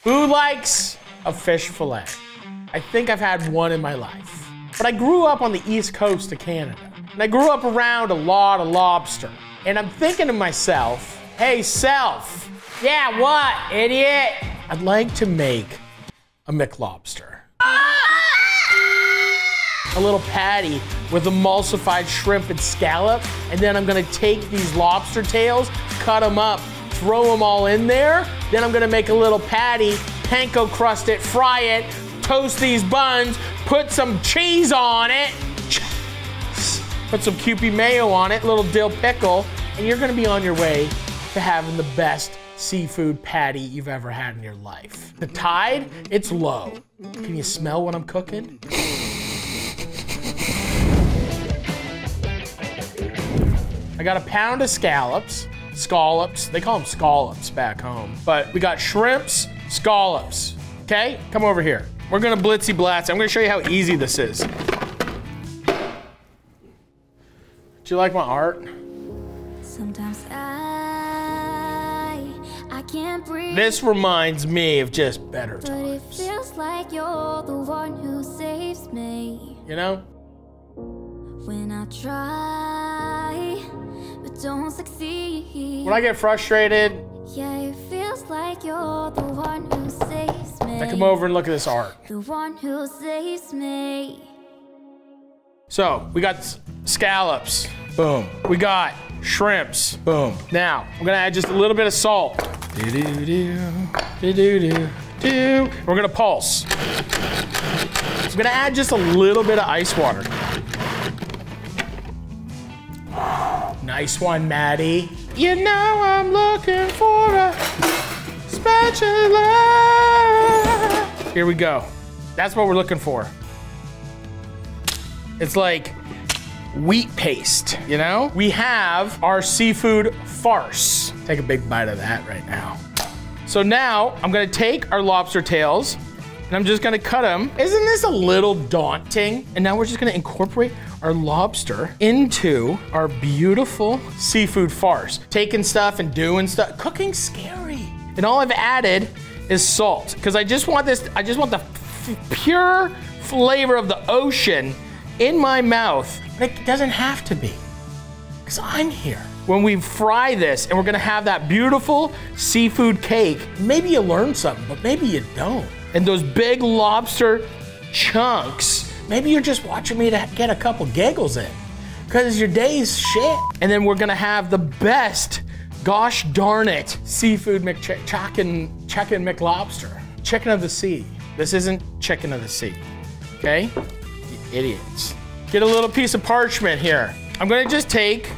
Who likes a fish fillet? I think I've had one in my life. But I grew up on the East Coast of Canada. And I grew up around a lot of lobster. And I'm thinking to myself, hey, self. Yeah, what, idiot? I'd like to make a McLobster. A little patty with emulsified shrimp and scallop. And then I'm gonna take these lobster tails, cut them up, throw them all in there. Then I'm gonna make a little patty, panko crust it, fry it, toast these buns, put some cheese on it, put some Kewpie mayo on it, a little dill pickle, and you're gonna be on your way to having the best seafood patty you've ever had in your life. The tide, it's low. Can you smell what I'm cooking? I got a pound of scallops. They call them scallops back home. But we got shrimps, scallops, okay? Come over here. We're gonna blitzy blast. I'm gonna show you how easy this is. Do you like my art? Sometimes I can't breathe. This reminds me of just better times. But it feels like you're the one who saves me. You know? When I try, but don't succeed. When I get frustrated, yeah, it feels like you're the one who saves me. I come over and look at this art. The one who saves me. So, we got scallops, boom. We got shrimps, boom. Now, I'm gonna add just a little bit of salt. We're gonna pulse. I'm gonna add just a little bit of ice water. Nice one, Matty. You know I'm looking for a spatula. Here we go. That's what we're looking for. It's like wheat paste, you know? We have our seafood farce. Take a big bite of that right now. So now I'm gonna take our lobster tails and I'm just gonna cut them. Isn't this a little daunting? And now we're just gonna incorporate our lobster into our beautiful seafood farce. Taking stuff and doing stuff. Cooking's scary. And all I've added is salt, because I just want the pure flavor of the ocean in my mouth. But it doesn't have to be, because I'm here. When we fry this and we're gonna have that beautiful seafood cake, maybe you learn something, but maybe you don't. And those big lobster chunks, maybe you're just watching me to get a couple giggles in, because your day's shit. And then we're gonna have the best, gosh darn it, seafood chicken McLobster. Chicken of the sea. This isn't chicken of the sea, okay? You idiots. Get a little piece of parchment here. I'm gonna just take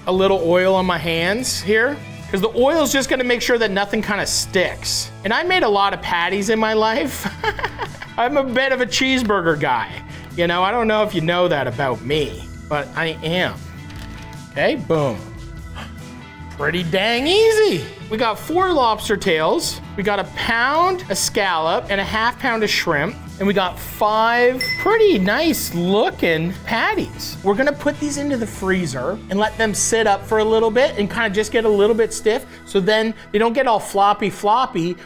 a little oil on my hands here, because the oil is just gonna make sure that nothing kind of sticks. And I made a lot of patties in my life. I'm a bit of a cheeseburger guy. You know, I don't know if you know that about me, but I am. Okay, boom. Pretty dang easy. We got 4 lobster tails. We got a pound of scallop and a ½ pound of shrimp. And we got 5 pretty nice looking patties. We're gonna put these into the freezer and let them sit up for a little bit and kind of just get a little bit stiff, so then they don't get all floppy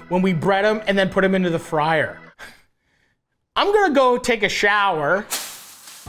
when we bread them and then put them into the fryer. I'm gonna go take a shower.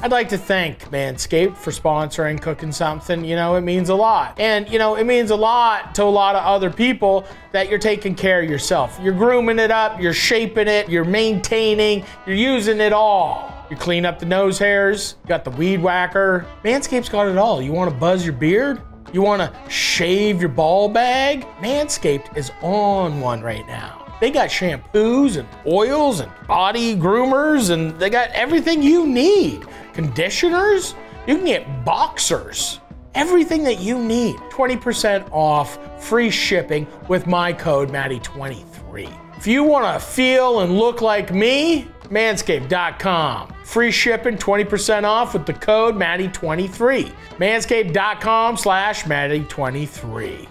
I'd like to thank Manscaped for sponsoring Cooking Something. You know, it means a lot. And, you know, it means a lot to a lot of other people that you're taking care of yourself. You're grooming it up, you're shaping it, you're maintaining, you're using it all. You clean up the nose hairs, you got the weed whacker. Manscaped's got it all. You wanna buzz your beard? You wanna shave your ball bag? Manscaped is on one right now. They got shampoos and oils and body groomers, and they got everything you need. Conditioners, you can get boxers, everything that you need. 20% off, free shipping with my code Matty23. If you wanna feel and look like me, manscaped.com. Free shipping, 20% off with the code Matty23. Manscaped.com/Matty23.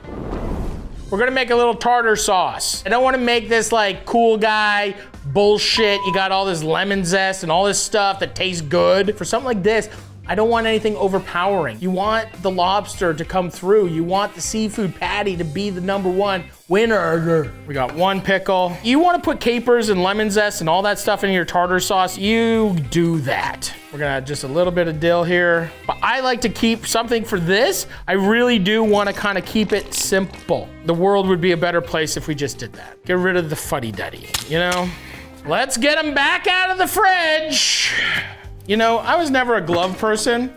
We're gonna make a little tartar sauce. I don't wanna make this like cool guy bullshit. You got all this lemon zest and all this stuff that tastes good. For something like this, I don't want anything overpowering. You want the lobster to come through. You want the seafood patty to be the #1 winner. We got 1 pickle. You want to put capers and lemon zest and all that stuff in your tartar sauce, you do that. We're gonna add just a little bit of dill here. But I like to keep something for this. I really do want to kind of keep it simple. The world would be a better place if we just did that. Get rid of the fuddy-duddy, you know? Let's get them back out of the fridge. You know, I was never a glove person.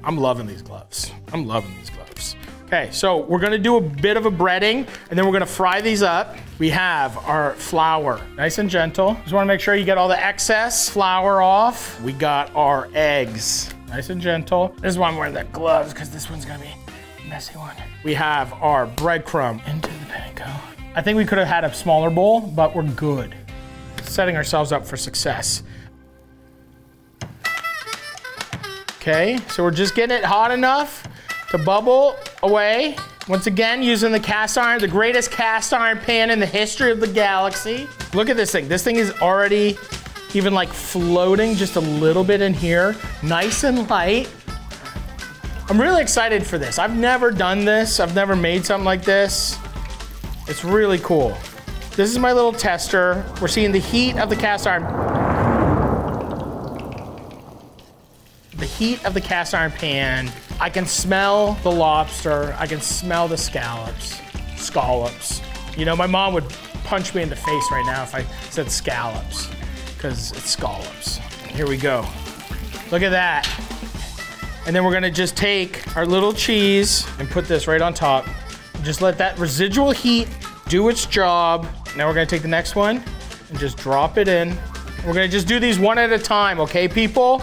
I'm loving these gloves. I'm loving these gloves. Okay, so we're gonna do a bit of a breading and then we're gonna fry these up. We have our flour, nice and gentle. Just wanna make sure you get all the excess flour off. We got our eggs, nice and gentle. This is why I'm wearing the gloves because this one's gonna be a messy one. We have our breadcrumb into the panko. I think we could have had a smaller bowl, but we're good. Setting ourselves up for success. Okay, so we're just getting it hot enough to bubble away. Once again, using the cast iron, the greatest cast iron pan in the history of the galaxy. Look at this thing. This thing is already even like floating just a little bit in here. Nice and light. I'm really excited for this. I've never done this. I've never made something like this. It's really cool. This is my little tester. We're seeing the heat of the cast iron. The heat of the cast iron pan. I can smell the lobster. I can smell the scallops. You know, my mom would punch me in the face right now if I said scallops, because it's scallops. Here we go. Look at that. And then we're gonna just take our little cheese and put this right on top. Just let that residual heat do its job. Now we're gonna take the next one and just drop it in. We're gonna just do these one at a time, okay, people?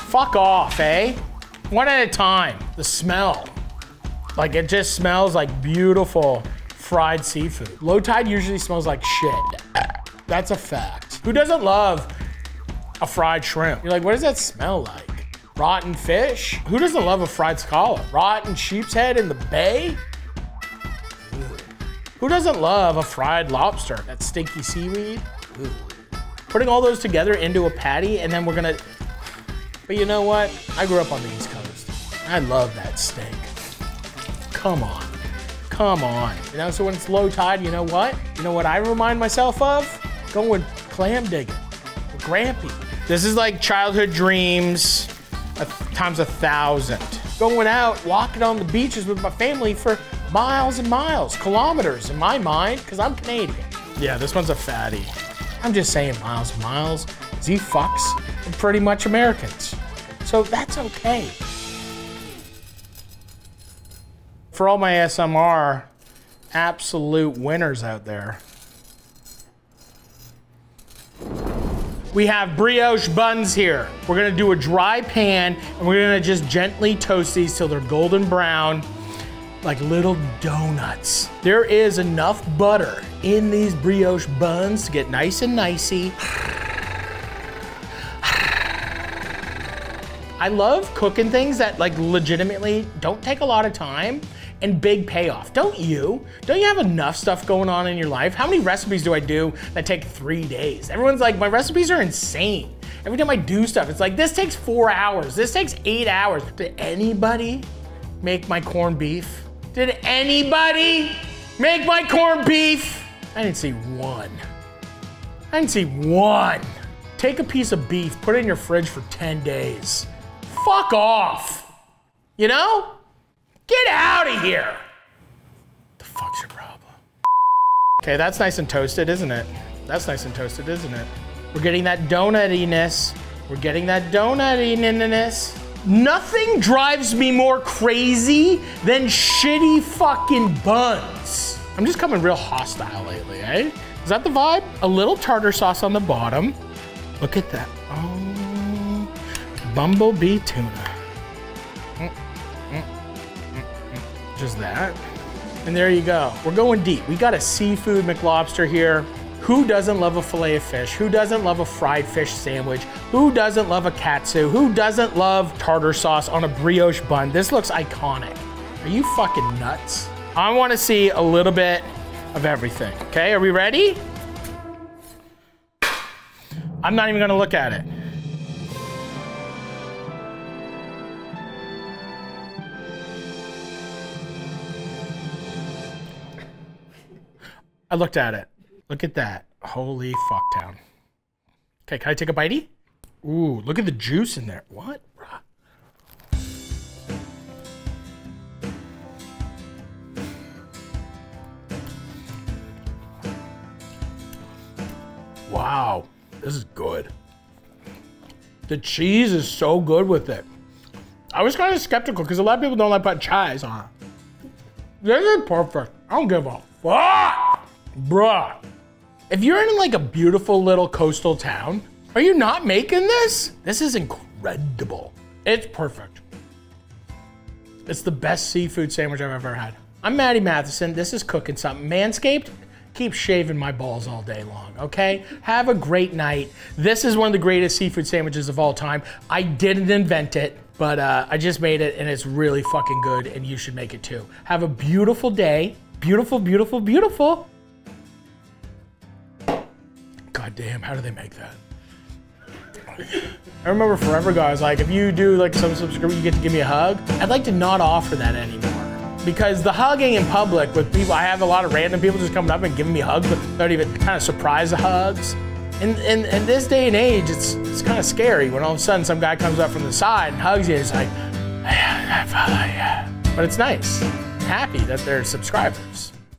Fuck off, eh? One at a time. The smell. Like, it just smells like beautiful fried seafood. Low tide usually smells like shit. That's a fact. Who doesn't love a fried shrimp? You're like, what does that smell like? Rotten fish? Who doesn't love a fried scallop? Rotten sheep's head in the bay? Ugh. Who doesn't love a fried lobster? That stinky seaweed? Ugh. Putting all those together into a patty, and then we're gonna, but you know what? I grew up on the East Coast. I love that steak. Come on. Come on. You know, so when it's low tide, you know what? You know what I remind myself of? Going clam digging with Grampy. This is like childhood dreams times 1,000. Going out, walking on the beaches with my family for miles and miles, kilometers in my mind, because I'm Canadian. Yeah, this one's a fatty. I'm just saying miles and miles, because he fucks and pretty much Americans. So that's okay. For all my ASMR absolute winners out there, we have brioche buns here. We're gonna do a dry pan and we're gonna just gently toast these till they're golden brown, like little donuts. There is enough butter in these brioche buns to get nice and nicey. I love cooking things that like legitimately don't take a lot of time and big payoff. Don't you? Don't you have enough stuff going on in your life? How many recipes do I do that take 3 days? Everyone's like, my recipes are insane. Every time I do stuff, it's like, this takes 4 hours. This takes 8 hours. Did anybody make my corned beef? Did anybody make my corned beef? I didn't see one. I didn't see one. Take a piece of beef, put it in your fridge for 10 days. Fuck off. You know? Get out of here. The fuck's your problem? Okay, that's nice and toasted, isn't it? That's nice and toasted, isn't it? We're getting that donutiness. We're getting that donutiness. Nothing drives me more crazy than shitty fucking buns. I'm just coming real hostile lately, eh? Is that the vibe? A little tartar sauce on the bottom. Look at that. Oh, bumblebee tuna. Just that. And there you go. We're going deep. We got a seafood McLobster here. Who doesn't love a fillet of fish? Who doesn't love a fried fish sandwich? Who doesn't love a katsu? Who doesn't love tartar sauce on a brioche bun? This looks iconic. Are you fucking nuts? I want to see a little bit of everything. Okay, are we ready? I'm not even gonna look at it. I looked at it. Look at that. Holy fucktown. Okay, can I take a bitey? Ooh, look at the juice in there. What? Wow, this is good. The cheese is so good with it. I was kind of skeptical because a lot of people don't like put chives on it. This is perfect. I don't give a fuck, bruh. If you're in like a beautiful little coastal town, are you not making this? This is incredible. It's perfect. It's the best seafood sandwich I've ever had. I'm Matty Matheson. This is Cooking Something. Manscaped, keep shaving my balls all day long, okay? Have a great night. This is one of the greatest seafood sandwiches of all time. I didn't invent it, but I just made it and it's really fucking good and you should make it too. Have a beautiful day. Beautiful, beautiful, beautiful. God damn, how do they make that? I remember forever ago, I was like, if you do like some subscription, you get to give me a hug. I'd like to not offer that anymore. Because the hugging in public with people, I have a lot of random people just coming up and giving me hugs, but they're not even kind of surprised the hugs. In this day and age, it's kind of scary when all of a sudden some guy comes up from the side and hugs you. It's like, I follow you. But it's nice. I'm happy that they're subscribers.